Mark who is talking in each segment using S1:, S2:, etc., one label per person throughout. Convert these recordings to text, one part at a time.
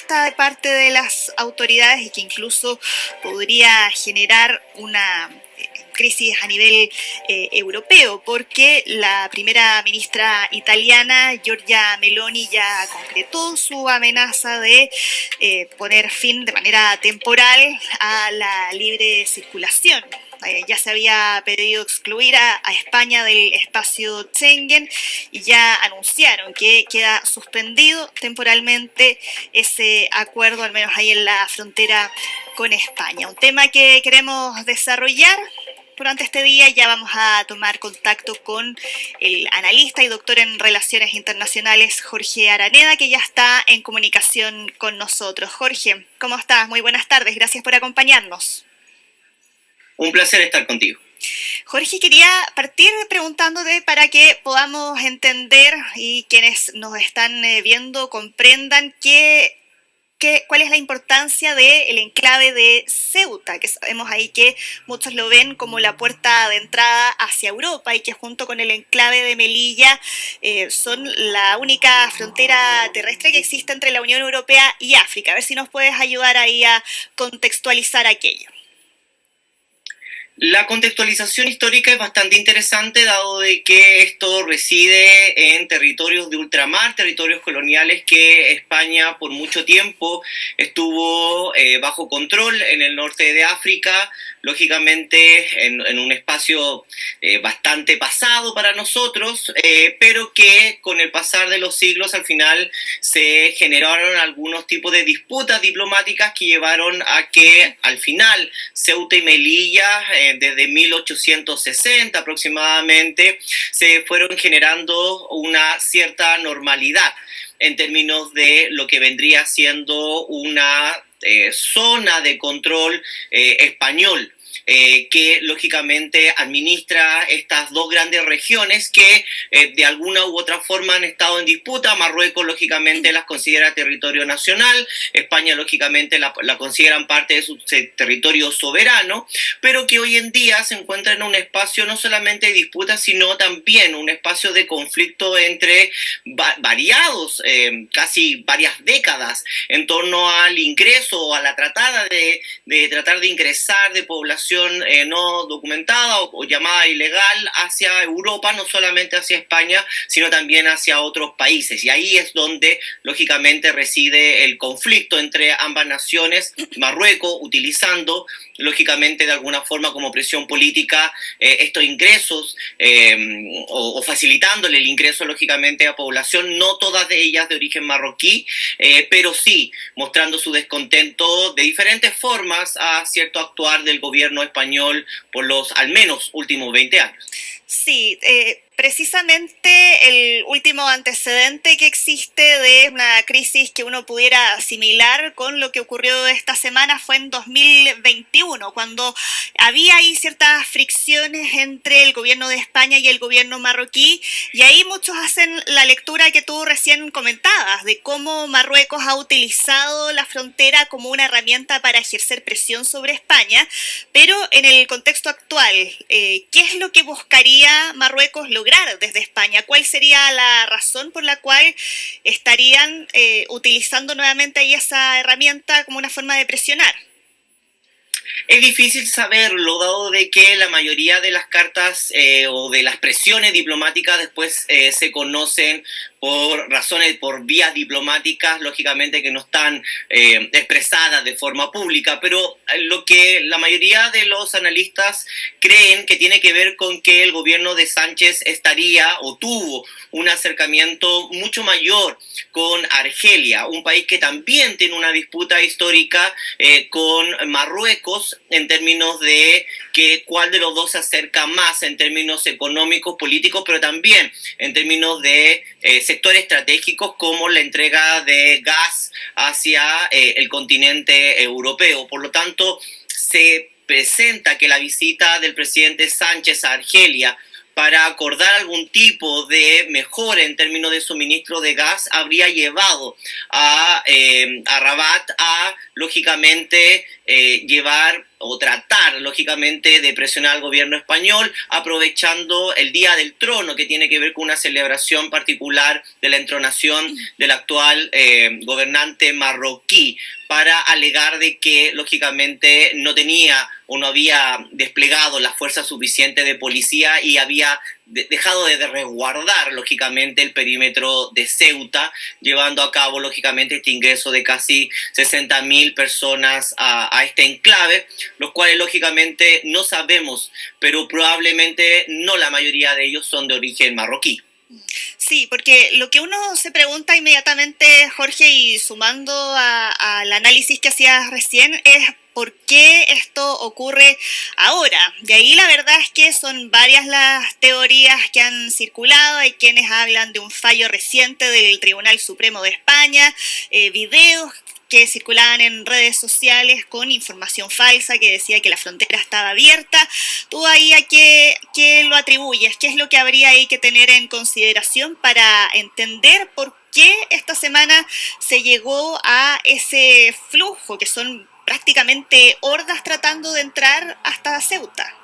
S1: respuesta de parte de las autoridades y que incluso podría generar una crisis a nivel europeo, porque la primera ministra italiana, Giorgia Meloni, ya concretó su amenaza de poner fin de manera temporal a la libre circulación. Ya se había pedido excluir a España del espacio Schengen y ya anunciaron que queda suspendido temporalmente ese acuerdo, al menos ahí en la frontera con España. Un tema que queremos desarrollar durante este día. Ya vamos a tomar contacto con el analista y doctor en Relaciones Internacionales, Jorge Araneda, que ya está en comunicación con nosotros. Jorge, ¿cómo estás? Muy buenas tardes, gracias por acompañarnos.
S2: Un placer estar contigo.
S1: Jorge, quería partir preguntándote para que podamos entender y quienes nos están viendo comprendan cuál es la importancia del enclave de Ceuta, que sabemos ahí que muchos lo ven como la puerta de entrada hacia Europa y que junto con el enclave de Melilla son la única frontera terrestre que existe entre la Unión Europea y África. A ver si nos puedes ayudar ahí a contextualizar aquello.
S2: La contextualización histórica es bastante interesante, dado de que esto reside en territorios de ultramar, territorios coloniales que España por mucho tiempo estuvo bajo control en el norte de África, lógicamente en un espacio bastante pasado para nosotros, pero que con el pasar de los siglos al final se generaron algunos tipos de disputas diplomáticas que llevaron a que al final Ceuta y Melilla desde 1860 aproximadamente, se fueron generando una cierta normalidad en términos de lo que vendría siendo una zona de control español. Que lógicamente administra estas dos grandes regiones que de alguna u otra forma han estado en disputa. Marruecos lógicamente las considera territorio nacional, España lógicamente la consideran parte de su territorio soberano, pero que hoy en día se encuentra en un espacio no solamente de disputa, sino también un espacio de conflicto entre variados, casi varias décadas, en torno al ingreso o a la tratada de tratar de ingresar de población no documentada o llamada ilegal hacia Europa, no solamente hacia España, sino también hacia otros países. Y ahí es donde, lógicamente, reside el conflicto entre ambas naciones. Marruecos utilizando, lógicamente, de alguna forma como presión política estos ingresos o facilitándole el ingreso, lógicamente, a población, no todas de ellas de origen marroquí, pero sí mostrando su descontento de diferentes formas a cierto actuar del gobierno español por los al menos últimos 20 años.
S1: Sí, precisamente el último antecedente que existe de una crisis que uno pudiera asimilar con lo que ocurrió esta semana fue en 2021, cuando había ahí ciertas fricciones entre el gobierno de España y el gobierno marroquí, y ahí muchos hacen la lectura que tú recién comentabas, de cómo Marruecos ha utilizado la frontera como una herramienta para ejercer presión sobre España, pero en el contexto actual, ¿qué es lo que buscaría Marruecos lograr desde España? ¿Cuál sería la razón por la cual estarían utilizando nuevamente ahí esa herramienta como una forma de presionar?
S2: Es difícil saberlo, dado de que la mayoría de las cartas o de las presiones diplomáticas después se conocen por razones, por vías diplomáticas, lógicamente que no están expresadas de forma pública, pero lo que la mayoría de los analistas creen que tiene que ver con que el gobierno de Sánchez estaría o tuvo un acercamiento mucho mayor con Argelia, un país que también tiene una disputa histórica con Marruecos en términos de que cuál de los dos se acerca más en términos económicos, políticos, pero también en términos de sectores estratégicos como la entrega de gas hacia el continente europeo. Por lo tanto, se presenta que la visita del presidente Sánchez a Argelia para acordar algún tipo de mejora en términos de suministro de gas habría llevado a Rabat a, lógicamente, llevar o tratar, lógicamente, de presionar al gobierno español, aprovechando el Día del Trono, que tiene que ver con una celebración particular de la entronación del actual gobernante marroquí, para alegar de que, lógicamente, no tenía o no había desplegado la fuerza suficiente de policía y había dejado de resguardar, lógicamente, el perímetro de Ceuta, llevando a cabo, lógicamente, este ingreso de casi 60.000 personas a este enclave, los cuales, lógicamente, no sabemos, pero probablemente no la mayoría de ellos son de origen marroquí.
S1: Sí, porque lo que uno se pregunta inmediatamente, Jorge, y sumando al análisis que hacías recién, es por qué esto ocurre ahora. De ahí la verdad es que son varias las teorías que han circulado. Hay quienes hablan de un fallo reciente del Tribunal Supremo de España, videos que circulaban en redes sociales con información falsa que decía que la frontera estaba abierta. ¿Tú ahí a qué lo atribuyes? ¿Qué es lo que habría ahí que tener en consideración para entender por qué esta semana se llegó a ese flujo, que son prácticamente hordas tratando de entrar hasta Ceuta?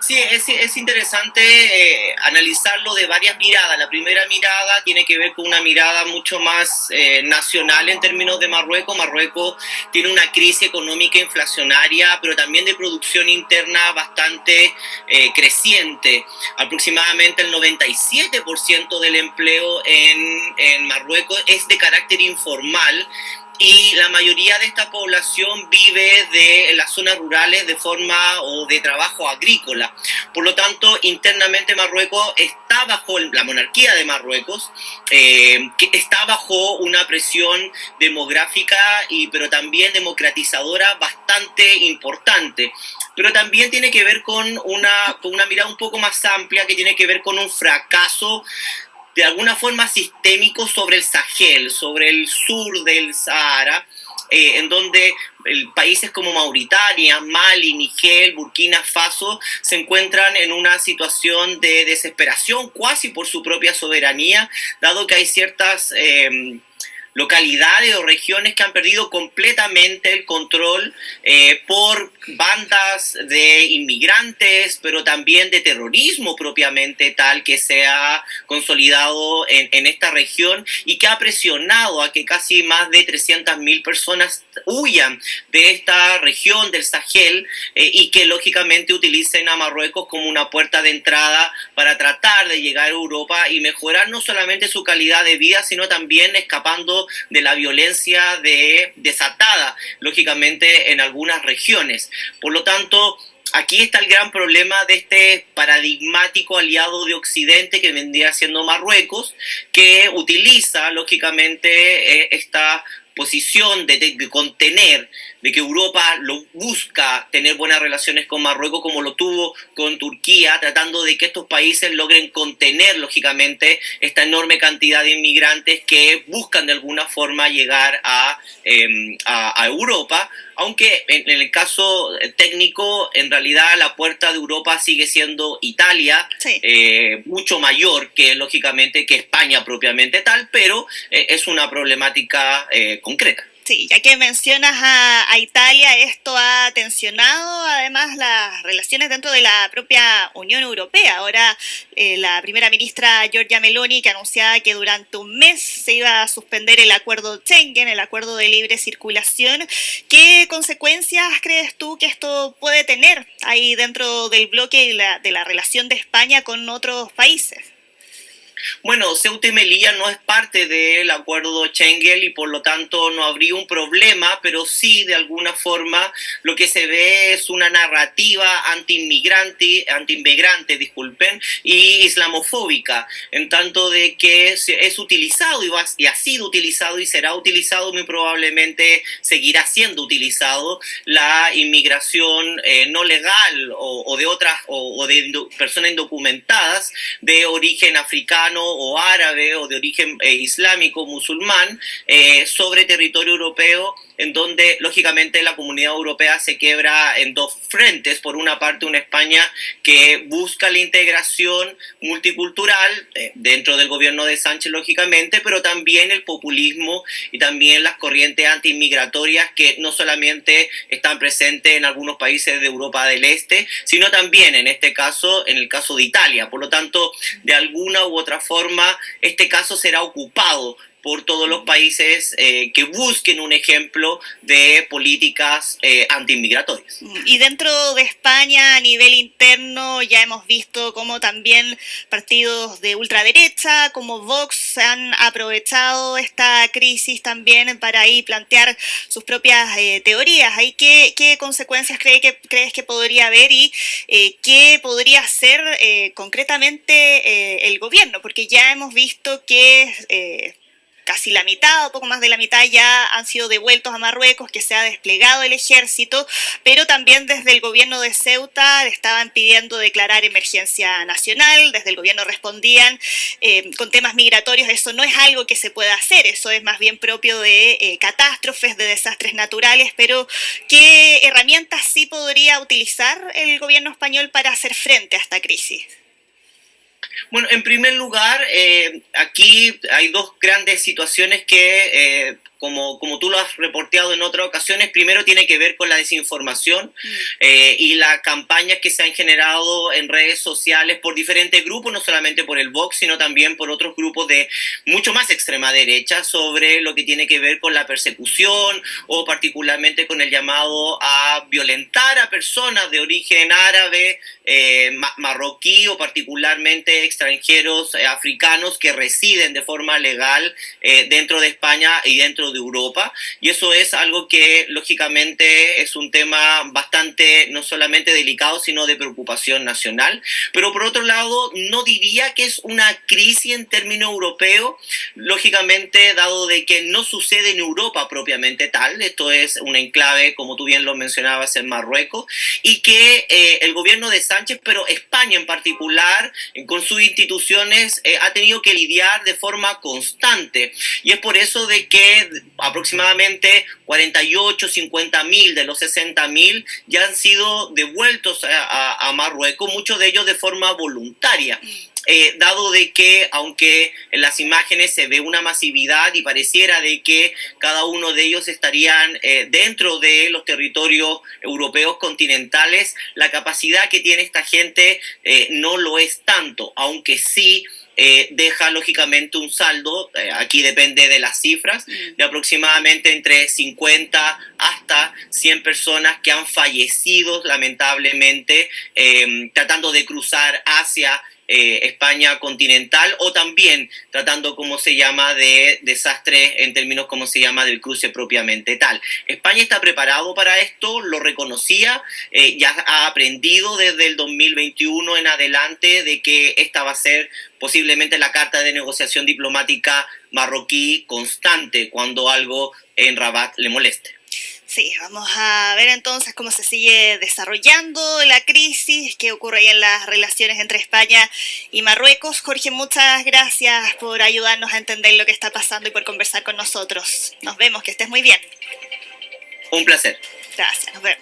S2: Sí, es interesante analizarlo de varias miradas. La primera mirada tiene que ver con una mirada mucho más nacional en términos de Marruecos. Marruecos tiene una crisis económica inflacionaria, pero también de producción interna bastante creciente. Aproximadamente el 97% del empleo en Marruecos es de carácter informal, y la mayoría de esta población vive en las zonas rurales de forma o de trabajo agrícola. Por lo tanto, internamente Marruecos está bajo la monarquía de Marruecos, que está bajo una presión demográfica pero también democratizadora bastante importante. Pero también tiene que ver con una mirada un poco más amplia, que tiene que ver con un fracaso de alguna forma sistémico sobre el Sahel, sobre el sur del Sahara, en donde países como Mauritania, Mali, Níger, Burkina Faso se encuentran en una situación de desesperación cuasi por su propia soberanía, dado que hay ciertas localidades o regiones que han perdido completamente el control por bandas de inmigrantes, pero también de terrorismo propiamente tal, que se ha consolidado en esta región y que ha presionado a que casi más de 300.000 personas huyan de esta región del Sahel y que lógicamente utilicen a Marruecos como una puerta de entrada para tratar de llegar a Europa y mejorar no solamente su calidad de vida, sino también escapando de la violencia desatada, lógicamente, en algunas regiones. Por lo tanto, aquí está el gran problema de este paradigmático aliado de Occidente que vendría siendo Marruecos, que utiliza, lógicamente, esta posición de contener, de que Europa lo busca tener buenas relaciones con Marruecos como lo tuvo con Turquía, tratando de que estos países logren contener, lógicamente, esta enorme cantidad de inmigrantes que buscan de alguna forma llegar a Europa, aunque en el caso técnico, en realidad la puerta de Europa sigue siendo Italia,
S1: Sí.
S2: Mucho mayor que, lógicamente, que España propiamente tal, pero es una problemática concreta.
S1: Sí, ya que mencionas a Italia, esto ha tensionado además las relaciones dentro de la propia Unión Europea. Ahora la primera ministra Giorgia Meloni, que anunciaba que durante un mes se iba a suspender el acuerdo Schengen, el acuerdo de libre circulación. ¿Qué consecuencias crees tú que esto puede tener ahí dentro del bloque de la relación de España con otros países?
S2: Bueno, Ceuta y Melilla no es parte del acuerdo Schengen y por lo tanto no habría un problema, pero sí de alguna forma lo que se ve es una narrativa anti-inmigrante, disculpen, y islamofóbica, en tanto de que es utilizado y ha sido utilizado y será utilizado, muy probablemente seguirá siendo utilizado, la inmigración no legal o de otras o de personas indocumentadas de origen africano africano o árabe o de origen islámico, musulmán, sobre territorio europeo, en donde lógicamente la comunidad europea se quiebra en dos frentes. Por una parte, una España que busca la integración multicultural dentro del gobierno de Sánchez, lógicamente, pero también el populismo y también las corrientes antiinmigratorias que no solamente están presentes en algunos países de Europa del Este, sino también en este caso, en el caso de Italia. Por lo tanto, de alguna u otra forma, este caso será ocupado por todos los países que busquen un ejemplo de políticas antiinmigratorias.
S1: Y dentro de España, a nivel interno, ya hemos visto cómo también partidos de ultraderecha, como Vox, han aprovechado esta crisis también para ahí plantear sus propias teorías. ¿Ahí qué consecuencias crees que podría haber y qué podría hacer concretamente el gobierno? Porque ya hemos visto que casi la mitad o poco más de la mitad ya han sido devueltos a Marruecos, que se ha desplegado el ejército, pero también desde el gobierno de Ceuta le estaban pidiendo declarar emergencia nacional, desde el gobierno respondían con temas migratorios, eso no es algo que se pueda hacer, eso es más bien propio de catástrofes, de desastres naturales, pero ¿qué herramientas sí podría utilizar el gobierno español para hacer frente a esta crisis?
S2: Bueno, en primer lugar, aquí hay dos grandes situaciones que, como tú lo has reporteado en otras ocasiones, primero tiene que ver con la desinformación y las campañas que se han generado en redes sociales por diferentes grupos, no solamente por el Vox, sino también por otros grupos de mucho más extrema derecha, sobre lo que tiene que ver con la persecución o particularmente con el llamado a violentar a personas de origen árabe, marroquí o particularmente extranjeros africanos que residen de forma legal dentro de España y dentro de Europa, y eso es algo que lógicamente es un tema bastante no solamente delicado sino de preocupación nacional. Pero por otro lado, no diría que es una crisis en términos europeos, lógicamente, dado de que no sucede en Europa propiamente tal. Esto es un enclave, como tú bien lo mencionabas, en Marruecos, y que el gobierno de Sánchez, pero España en particular, con sus instituciones, ha tenido que lidiar de forma constante, y es por eso de que aproximadamente 48, 50 mil de los 60 mil ya han sido devueltos a Marruecos, muchos de ellos de forma voluntaria. Dado de que, aunque en las imágenes se ve una masividad y pareciera de que cada uno de ellos estarían dentro de los territorios europeos continentales, la capacidad que tiene esta gente no lo es tanto, aunque sí deja lógicamente un saldo, aquí depende de las cifras, de aproximadamente entre 50 hasta 100 personas que han fallecido lamentablemente tratando de cruzar hacia España continental, o también tratando, como se llama, de desastres en términos, como se llama, del cruce propiamente tal. España está preparado para esto, lo reconocía, ya ha aprendido desde el 2021 en adelante de que esta va a ser posiblemente la carta de negociación diplomática marroquí constante cuando algo en Rabat le moleste.
S1: Sí, vamos a ver entonces cómo se sigue desarrollando la crisis, qué ocurre ahí en las relaciones entre España y Marruecos. Jorge, muchas gracias por ayudarnos a entender lo que está pasando y por conversar con nosotros. Nos vemos, que estés muy bien.
S2: Un placer.
S1: Gracias, nos vemos.